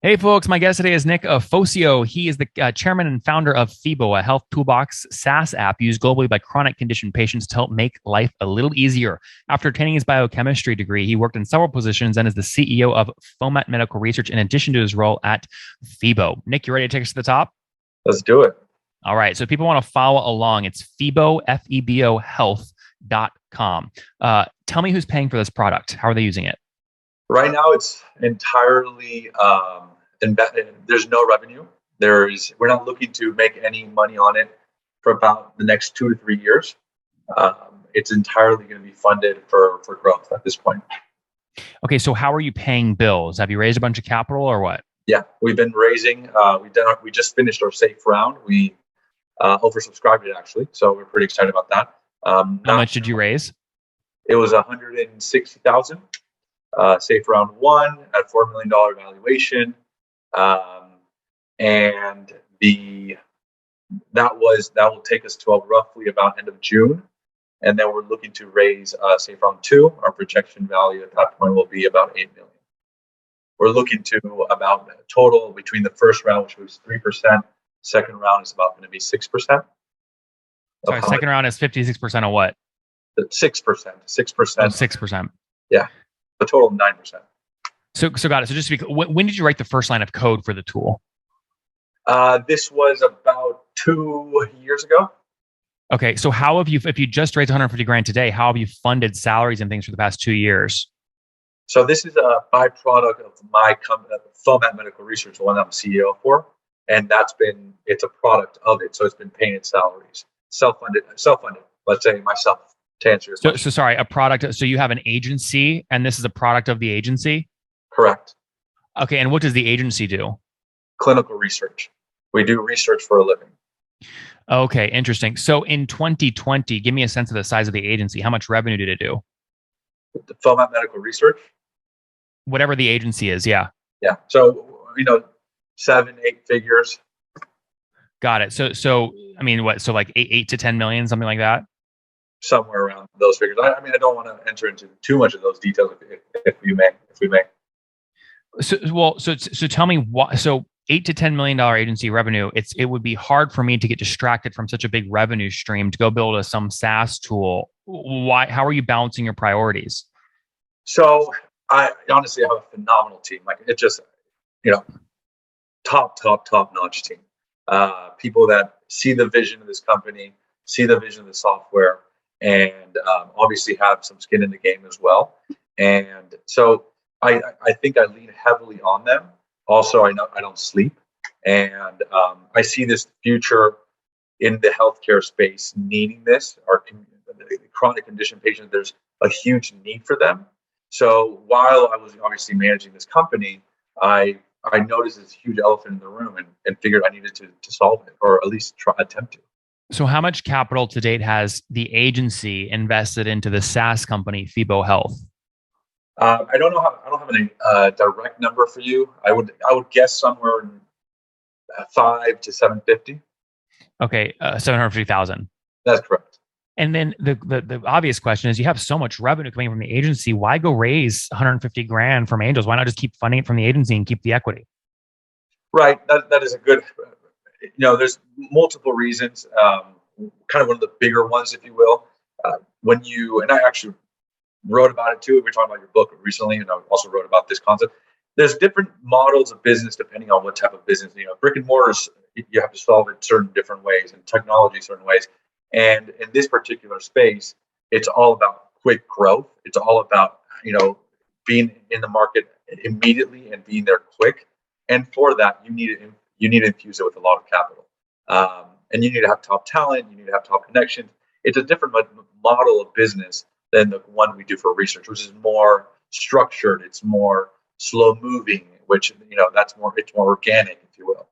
Hey, folks, my guest today is Nick Focio. He is the chairman and founder of FIBO, a health toolbox SaaS app used globally by chronic condition patients to help make life a little easier. After attaining his biochemistry degree, he worked in several positions and is the CEO of Fomat Medical Research in addition to his role at FIBO. Nick, you ready to take us to the top? Let's do it. All right. So if people want to follow along, it's FIBO, F-E-B-O health.com. Tell me who's paying for this product. How are they using it? Right now, it's entirely there's no revenue. We're not looking to make any money on it for about the next 2 to 3 years. It's entirely going to be funded for growth at this point. Okay, so how are you paying bills? Have you raised a bunch of capital or what? Yeah, we've been raising. We just finished our safe round. We oversubscribed it actually, so we're pretty excited about that. How much did you raise? It was 160,000. Safe round one at $4 million valuation, and that will take us to roughly about end of June, and then we're looking to raise safe round two. Our projection value at that point will be about 8 million. We're looking to about total between the first round, which was 3%, second round is about going to be 6%. Sorry, second round is 56% of what? 6%. 6%. Oh, 6%. Yeah. A total of 9%. So got it. So just to be, when did you write the first line of code for the tool? This was about 2 years ago. Okay. So how have you, if you just raised 150 grand today, how have you funded salaries and things for the past 2 years? So this is a byproduct of my company, Fomat Medical Research, the one I'm CEO for, and it's a product of it. So it's been paying its salaries, self-funded. Let's say myself. To answer your question. So sorry, a product. So you have an agency, and this is a product of the agency? Correct. Okay, and what does the agency do? Clinical research. We do research for a living. Okay, interesting. So in 2020, give me a sense of the size of the agency. How much revenue did it do? The Fomat Medical Research? Whatever the agency is, yeah. Yeah. So, 7, 8 figures. Got it. So I mean, what? So like 8 to 10 million, something like that? Somewhere around those figures. I don't want to enter into too much of those details if we may. So tell me what. So $8 to $10 million agency revenue. It would be hard for me to get distracted from such a big revenue stream to go build some SaaS tool. Why? How are you balancing your priorities? So I honestly have a phenomenal team. Like it's just top notch team. People that see the vision of this company, see the vision of the software, and obviously have some skin in the game as well. And so I think I lean heavily on them. Also, I know I don't sleep, and I see this future in the healthcare space needing this. Our chronic condition patients, there's a huge need for them. So while I was obviously managing this company, I noticed this huge elephant in the room and figured I needed to solve it, or at least attempt to. So how much capital to date has the agency invested into the SaaS company, FIBO Health? I don't have any direct number for you. I would guess somewhere in 5 to 750. Okay, 750,000. That's correct. And then the obvious question is, you have so much revenue coming from the agency. Why go raise 150 grand from angels? Why not just keep funding it from the agency and keep the equity? Right. That is a good. There's multiple reasons. Kind of one of the bigger ones, if you will. And I actually wrote about it too. We were talking about your book recently, and I also wrote about this concept. There's different models of business depending on what type of business. Brick and mortars, you have to solve it certain different ways, and technology certain ways. And in this particular space, it's all about quick growth. It's all about being in the market immediately and being there quick. And for that, you need to infuse it with a lot of capital. And you need to have top talent. You need to have top connections. It's a different model of business than the one we do for research, which is more structured. It's more slow moving, which it's more organic, if you will.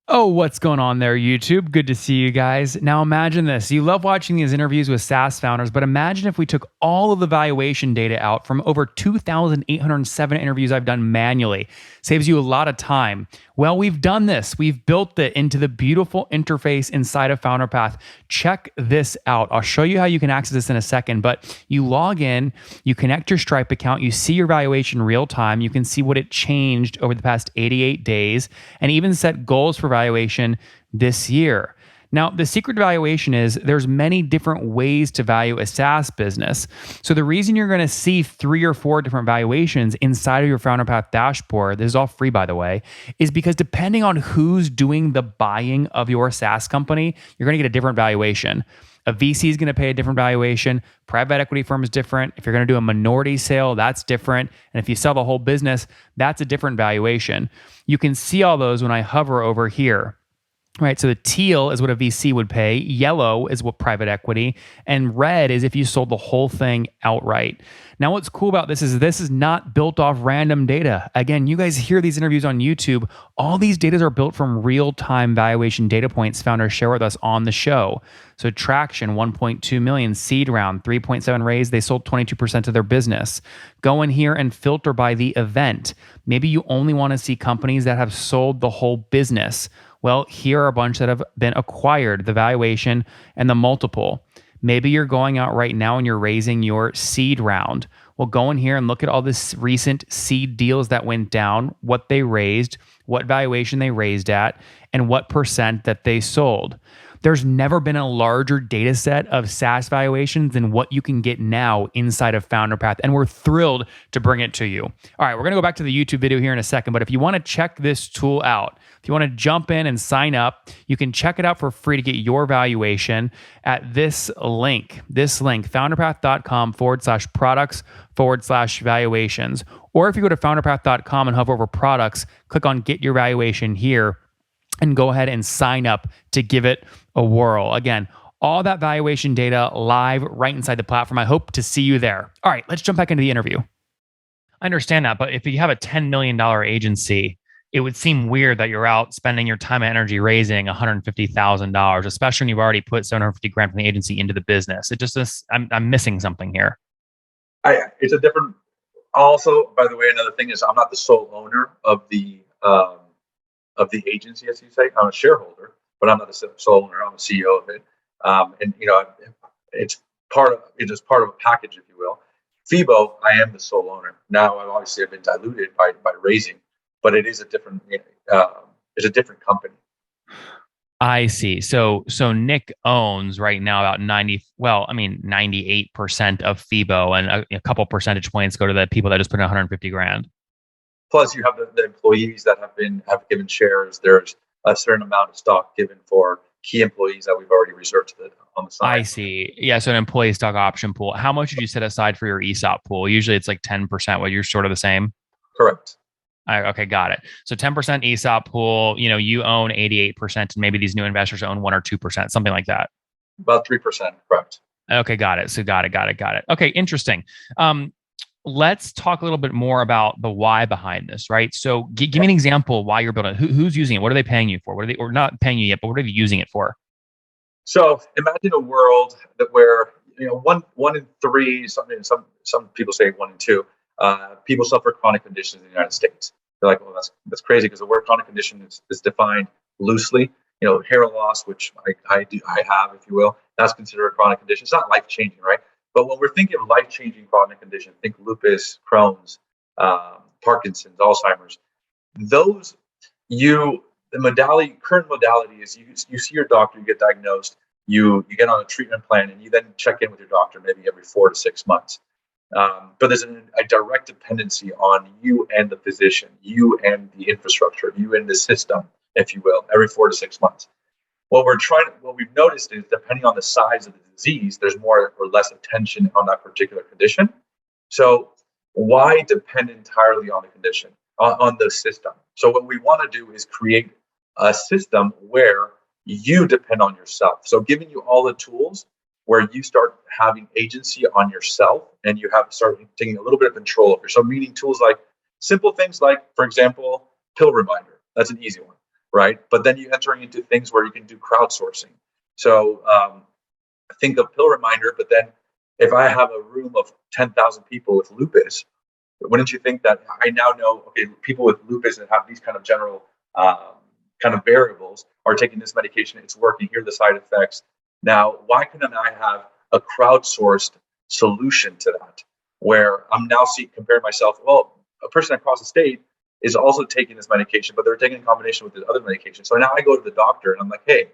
Oh, what's going on there, YouTube? Good to see you guys. Now imagine this. You love watching these interviews with SaaS founders, but imagine if we took all of the valuation data out from over 2,807 interviews I've done manually. Saves you a lot of time. Well, we've done this. We've built it into the beautiful interface inside of FounderPath. Check this out. I'll show you how you can access this in a second, but you log in, you connect your Stripe account, you see your valuation real time. You can see what it changed over the past 88 days and even set goals for valuation this year. Now, the secret to valuation is there's many different ways to value a SaaS business. So the reason you're going to see 3 or 4 different valuations inside of your FounderPath dashboard, this is all free by the way, is because depending on who's doing the buying of your SaaS company, you're going to get a different valuation. A VC is going to pay a different valuation. Private equity firm is different. If you're going to do a minority sale, that's different. And if you sell the whole business, that's a different valuation. You can see all those when I hover over here. Right, so the teal is what a VC would pay, yellow is what private equity, and red is if you sold the whole thing outright. Now, what's cool about this is not built off random data. Again, you guys hear these interviews on YouTube. All these data are built from real-time valuation data points founders share with us on the show. So traction, 1.2 million, seed round, 3.7 raise, they sold 22% of their business. Go in here and filter by the event. Maybe you only want to see companies that have sold the whole business. Well, here are a bunch that have been acquired, the valuation and the multiple. Maybe you're going out right now and you're raising your seed round. Well, go in here and look at all this recent seed deals that went down, what they raised, what valuation they raised at, and what percent that they sold. There's never been a larger data set of SaaS valuations than what you can get now inside of FounderPath, and we're thrilled to bring it to you. All right, we're going to go back to the YouTube video here in a second, but if you want to check this tool out, if you want to jump in and sign up, you can check it out for free to get your valuation at this link, founderpath.com/products/valuations. Or if you go to founderpath.com and hover over products, click on get your valuation here and go ahead and sign up to give it a whirl. Again, all that valuation data live right inside the platform. I hope to see you there. All right, let's jump back into the interview. I understand that, but if you have a $10 million agency, it would seem weird that you're out spending your time and energy raising $150,000, especially when you've already put 750 grand from the agency into the business. It just is, I'm missing something here. It's a different. Also, by the way, another thing is I'm not the sole owner of the agency, as you say. I'm a shareholder, but I'm not the sole owner. I'm a CEO of it, and it's part of a package, if you will. FIBO, I am the sole owner. Now, I obviously have been diluted by raising, but it is a different company. I see. So Nick owns right now about 98% of FIBO, and a couple percentage points go to the people that just put in 150 grand. Plus, you have the employees that have given shares. There's a certain amount of stock given for key employees that we've already researched on the side. I see. Yeah. So an employee stock option pool. How much did you set aside for your ESOP pool? Usually it's like 10%. Well, you're sort of the same. Correct. Okay, got it. So 10% ESOP pool, you own 88%, and maybe these new investors own 1 or 2%, something like that. About 3%, correct. Okay, got it. So got it. Okay, interesting. Let's talk a little bit more about the why behind this, right? So give me an example of why you're building it. Who's using it? What are they paying you for? Or not paying you yet, but what are they using it for? So imagine a world where one in 3, some people say 1 in 2. People suffer chronic conditions in the United States. They're like, well, that's crazy, because the word chronic condition is defined loosely. Hair loss, which I have, if you will, that's considered a chronic condition. It's not life changing, right? But when we're thinking of life changing chronic conditions, think lupus, Crohn's, Parkinson's, Alzheimer's. Those current modality is you see your doctor, you get diagnosed, you get on a treatment plan, and you then check in with your doctor maybe every 4 to 6 months. But there's a direct dependency on you and the physician, you and the infrastructure, you and the system, if you will, every 4 to 6 months. What we've noticed is, depending on the size of the disease, there's more or less attention on that particular condition. So why depend entirely on the condition, on the system? So what we want to do is create a system where you depend on yourself. So giving you all the tools where you start having agency on yourself, and you start taking a little bit of control of yourself, meaning tools like simple things like, for example, pill reminder. That's an easy one, right? But then you're entering into things where you can do crowdsourcing. So think of pill reminder, but then if I have a room of 10,000 people with lupus, wouldn't you think that I now know, okay, people with lupus and have these kind of general kind of variables. Are taking this medication, it's working. Here are the side effects. Now, why couldn't I have a crowdsourced solution to that, where I'm now comparing myself? Well, a person across the state is also taking this medication, but they're taking it in combination with this other medication. So now I go to the doctor and I'm like, hey,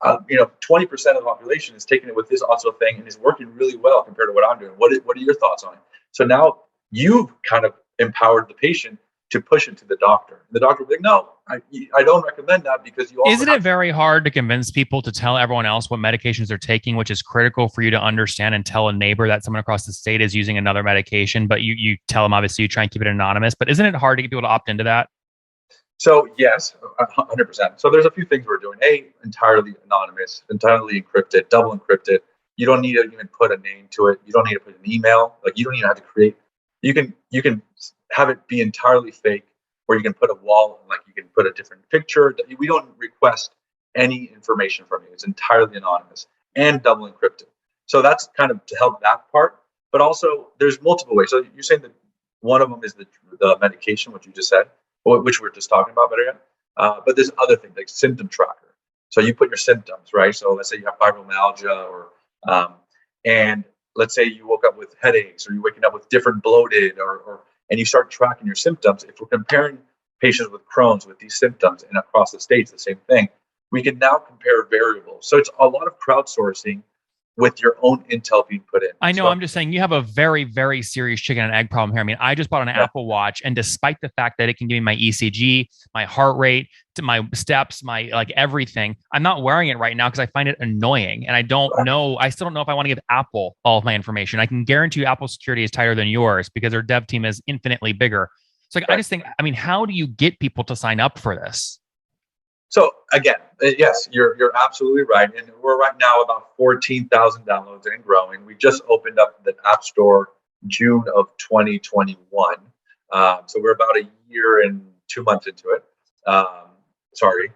20% of the population is taking it with this also thing and is working really well compared to what I'm doing. What are your thoughts on it? So now you've kind of empowered the patient to push it to the doctor. The doctor will be like, no, I don't recommend that because you also Isn't it very hard to convince people to tell everyone else what medications they're taking, which is critical for you to understand and tell a neighbor that someone across the state is using another medication, but you tell them, obviously, you try and keep it anonymous. But isn't it hard to get people to opt into that? So yes, 100%. So there's a few things we're doing. Entirely anonymous, entirely encrypted, double encrypted. You don't need to even put a name to it. You don't need to put an email. Like you don't even have to create. You can have it be entirely fake, or you can put a wall, like you can put a different picture. We don't request any information from you. It's entirely anonymous and double encrypted. So that's kind of to help that part. But also, there's multiple ways. So you're saying that one of them is the medication, which you just said, which we're just talking about better yet. But there's other things like symptom tracker. So you put your symptoms, right? So let's say you have fibromyalgia, and let's say you woke up with headaches, or you're waking up with different bloated, and you start tracking your symptoms. If we're comparing patients with Crohn's with these symptoms and across the states, the same thing, we can now compare variables. So it's a lot of crowdsourcing with your own intel being put in. I know. So, I'm just saying you have a very, very serious chicken and egg problem here. I mean, I just bought an Apple Watch, and despite the fact that it can give me my ECG, my heart rate, to my steps, my like everything, I'm not wearing it right now because I find it annoying. And I still don't know if I want to give Apple all of my information. I can guarantee you Apple's security is tighter than yours because their dev team is infinitely bigger. So I just think, I mean, how do you get people to sign up for this? So again, yes, you're absolutely right, and we're right now about 14,000 downloads and growing. We just opened up the App Store June of 2021, so we're about a year and 2 months into it. Sorry,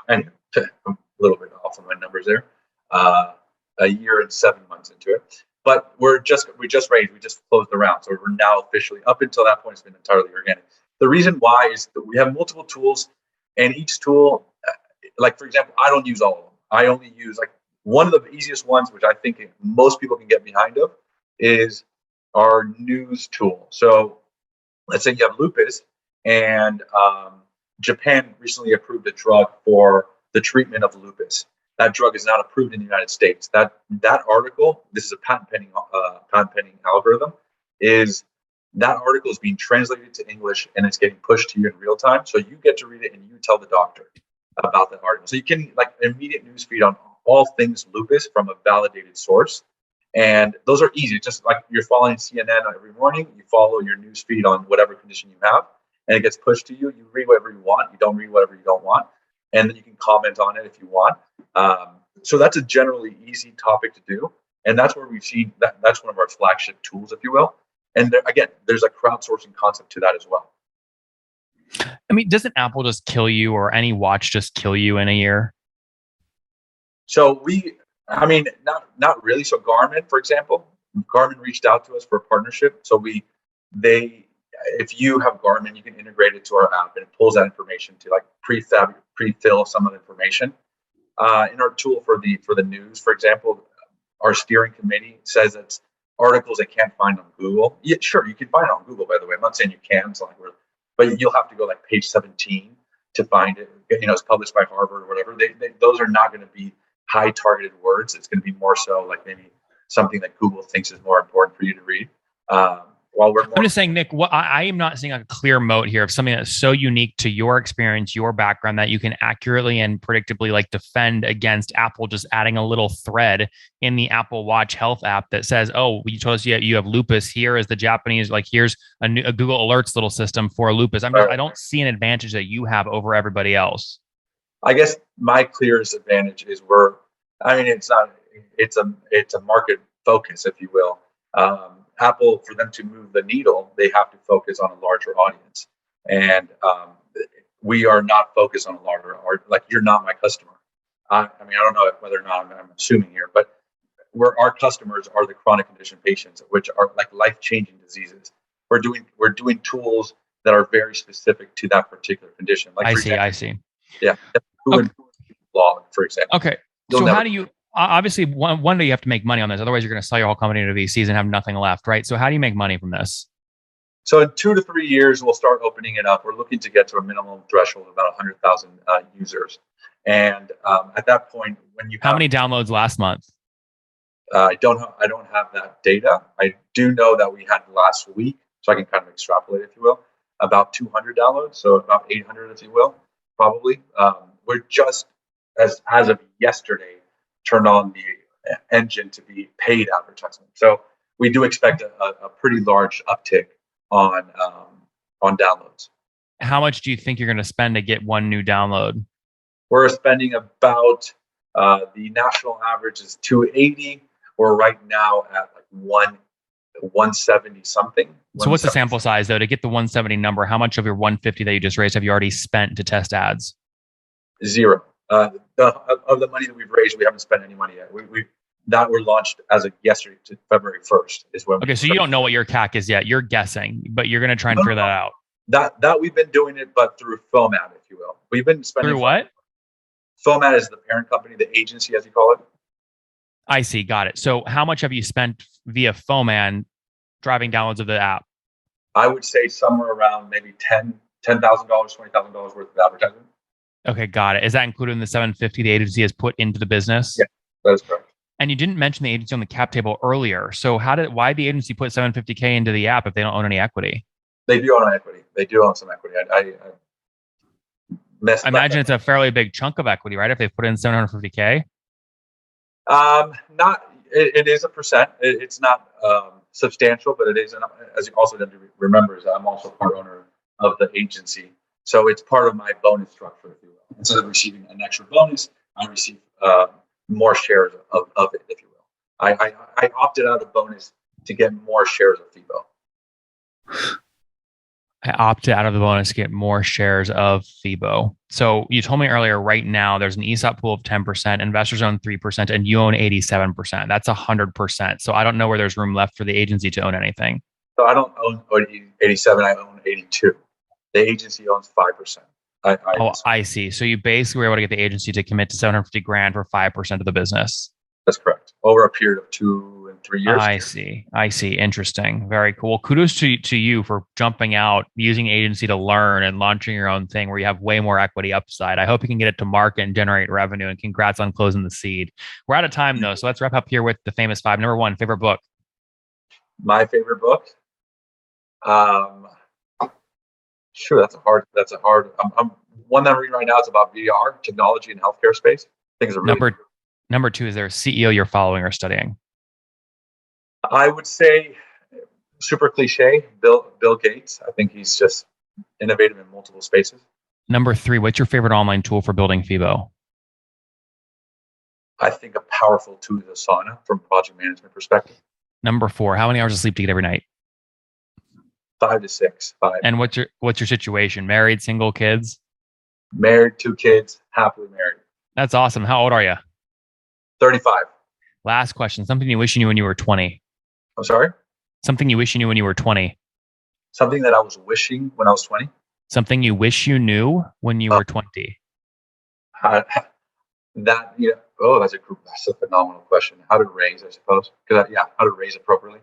anyway, I'm a little bit off on my numbers there. A year and 7 months into it, but we just closed the round, so we're now officially up until that point. It's been entirely organic. The reason why is that we have multiple tools. And each tool, like for example, I don't use all of them. I only use like one of the easiest ones, which I think most people can get behind of, is our news tool. So let's say you have lupus, and Japan recently approved a drug for the treatment of lupus. That drug is not approved in the United States. That article, this is a patent pending algorithm, that article is being translated to English and it's getting pushed to you in real time. So you get to read it and you tell the doctor about that article. So you can like immediate news feed on all things lupus from a validated source. And those are easy. Just like you're following CNN every morning, you follow your news feed on whatever condition you have, and it gets pushed to you. You read whatever you want. You don't read whatever you don't want. And then you can comment on it if you want. So that's a generally easy topic to do. And that's where we've seen that's one of our flagship tools, if you will. And again, there's a crowdsourcing concept to that as well. I mean, doesn't Apple just kill you, or any watch just kill you in a year? So not really. So Garmin, for example, Garmin reached out to us for a partnership. So if you have Garmin, you can integrate it to our app, and it pulls that information to like pre-fill some of the information. In our tool for the news, for example, our steering committee says it's articles they can't find on Google. Yeah, sure, you can find it on Google, by the way. I'm not saying you can, but you'll have to go like page 17 to find it. It's published by Harvard or whatever. Those are not going to be high targeted words. It's going to be more so like maybe something that Google thinks is more important for you to read. I'm just saying, Nick, I am not seeing a clear moat here of something that's so unique to your experience, your background, that you can accurately and predictably like defend against Apple just adding a little thread in the Apple Watch health app that says, oh, you told us you have lupus. Here is the Japanese, like here's a Google Alerts little system for lupus. I don't see an advantage that you have over everybody else. I guess my clearest advantage is it's a market focus, if you will. Apple, for them to move the needle, they have to focus on a larger audience. And we are not focused on a larger audience. Like, you're not my customer. I don't know whether or not I'm assuming here, but our customers are the chronic condition patients, which are like life-changing diseases. We're doing tools that are very specific to that particular condition. Like, I for see. example, I see. yeah, who Okay. and blog, for example. Okay. You'll So never. how do you obviously one day you have to make money on this, otherwise you're going to sell your whole company to VCs and have nothing left, right? So how do you make money from this? So in 2 to 3 years, we'll start opening it up. We're looking to get to a minimum threshold of about 100,000 users. And at that point, when you How have, many downloads last month? I don't have that data. I do know that we had last week, so I can kind of extrapolate, if you will, about 200 downloads, so about 800, if you will, probably. We're just as of yesterday turned on the engine to be paid advertisement. So we do expect a pretty large uptick on downloads. How much do you think you're going to spend to get one new download? We're spending about the national average is 280. We're right now at like 170 something. So what's the sample size though to get the 170 number? How much of your 150 that you just raised have you already spent to test ads? Zero. Of the money that we've raised, we haven't spent any money yet. That were launched as of yesterday, to February 1st is when. Okay, so you don't know what your CAC is yet. You're guessing, but you're going to try and figure that out. That we've been doing it, but through FOMAD, if you will. We've been spending. Through what? FOMAD is the parent company, the agency, as you call it. I see. Got it. So how much have you spent via FOMAD driving downloads of the app? I would say somewhere around maybe $10,000, $20,000 worth of advertising. Okay, got it. Is that included in the 750 the agency has put into the business? Yeah, that is correct. And you didn't mention the agency on the cap table earlier. So why the agency put 750K into the app if they don't own any equity? They do own equity. They do own some equity. I imagine it's a fairly big chunk of equity, right? If they put in 750K. It is a percent. It's not substantial, but it is. And as you also have to remember, is I'm also part owner of the agency, so it's part of my bonus structure, if you will. Instead of receiving an extra bonus, I receive more shares of it, if you will. I opted out of bonus to get more shares of FIBO. I opted out of the bonus to get more shares of FIBO. So you told me earlier, right now, there's an ESOP pool of 10%, investors own 3%, and you own 87%. That's 100%. So I don't know where there's room left for the agency to own anything. So I don't own 87, I own 82. The agency owns 5%. I see. So you basically were able to get the agency to commit to 750 grand for 5% of the business. That's correct. Over a period of 2 and 3 years. I see. Interesting. Very cool. Well, kudos to you for jumping out, using agency to learn and launching your own thing where you have way more equity upside. I hope you can get it to market and generate revenue, and congrats on closing the seed. We're out of time though. So let's wrap up here with the famous 5. Number 1, favorite book. My favorite book. Sure. That's a hard. I'm one that I'm reading right now. It's about VR technology and healthcare space. Things are really Number 2, is there a CEO you're following or studying? I would say, super cliche, Bill Gates. I think he's just innovative in multiple spaces. Number 3, what's your favorite online tool for building FIBO? I think a powerful tool is Asana from a project management perspective. Number 4, how many hours of sleep do you get every night? 5 to 6. 5. And what's your situation? Married, single, kids? Married, 2 kids, happily married. That's awesome. How old are you? 35. Last question. Something you wish you knew when you were 20. I'm sorry? Something you wish you knew when you were 20. Something that I was wishing when I was 20? Something you wish you knew when you were 20. That's a phenomenal question. How to raise, I suppose. How to raise appropriately.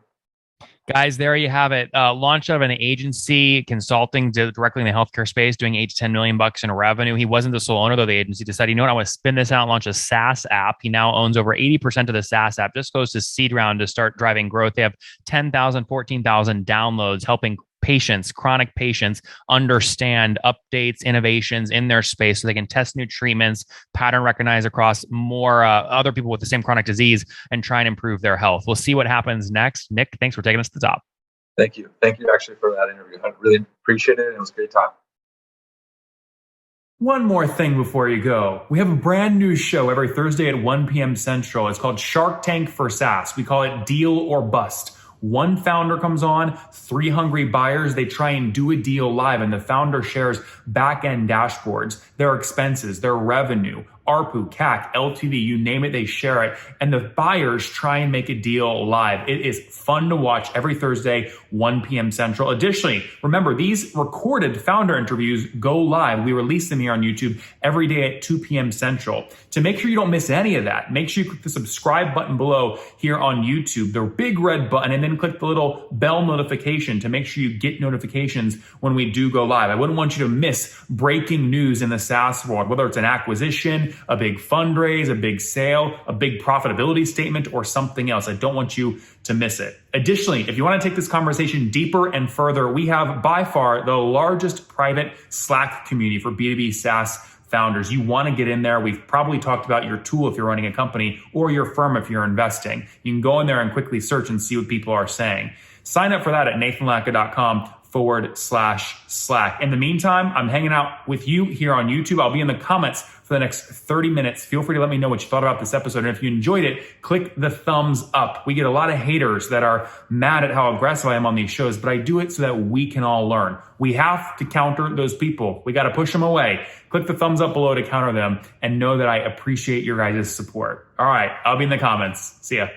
Guys, there you have it. Launched out of an agency consulting directly in the healthcare space, doing $8 to $10 million in revenue. He wasn't the sole owner, though. The agency decided, you know what, I want to spin this out and launch a SaaS app. He now owns over 80% of the SaaS app. Just goes to seed round to start driving growth. They have 10,000, 14,000 downloads, helping chronic patients understand updates, innovations in their space so they can test new treatments, pattern recognize across more other people with the same chronic disease, and try and improve their health. We'll see what happens next. Nick, thanks for taking us to the top. Thank you. Thank you actually for that interview. I really appreciate it. It was a great time. One more thing before you go. We have a brand new show every Thursday at 1 p.m. Central. It's called Shark Tank for SaaS. We call it Deal or Bust. One founder comes on, 3 hungry buyers. They try and do a deal live, and the founder shares back-end dashboards, their expenses, their revenue, ARPU, CAC, LTV, you name it, they share it. And the buyers try and make a deal live. It is fun to watch every Thursday, 1 p.m. Central. Additionally, remember, these recorded founder interviews go live. We release them here on YouTube every day at 2 p.m. Central. To make sure you don't miss any of that, make sure you click the subscribe button below here on YouTube, the big red button, and then click the little bell notification to make sure you get notifications when we do go live. I wouldn't want you to miss breaking news in the SaaS world, whether it's an acquisition, a big fundraise, a big sale, a big profitability statement, or something else. I don't want you to miss it. Additionally, if you want to take this conversation deeper and further, we have by far the largest private Slack community for B2B SaaS founders. You want to get in there. We've probably talked about your tool if you're running a company or your firm if you're investing. You can go in there and quickly search and see what people are saying. Sign up for that at nathanlatka.com/Slack. In the meantime, I'm hanging out with you here on YouTube. I'll be in the comments for the next 30 minutes. Feel free to let me know what you thought about this episode. And if you enjoyed it, click the thumbs up. We get a lot of haters that are mad at how aggressive I am on these shows, but I do it so that we can all learn. We have to counter those people. We got to push them away. Click the thumbs up below to counter them and know that I appreciate your guys' support. All right, I'll be in the comments. See ya.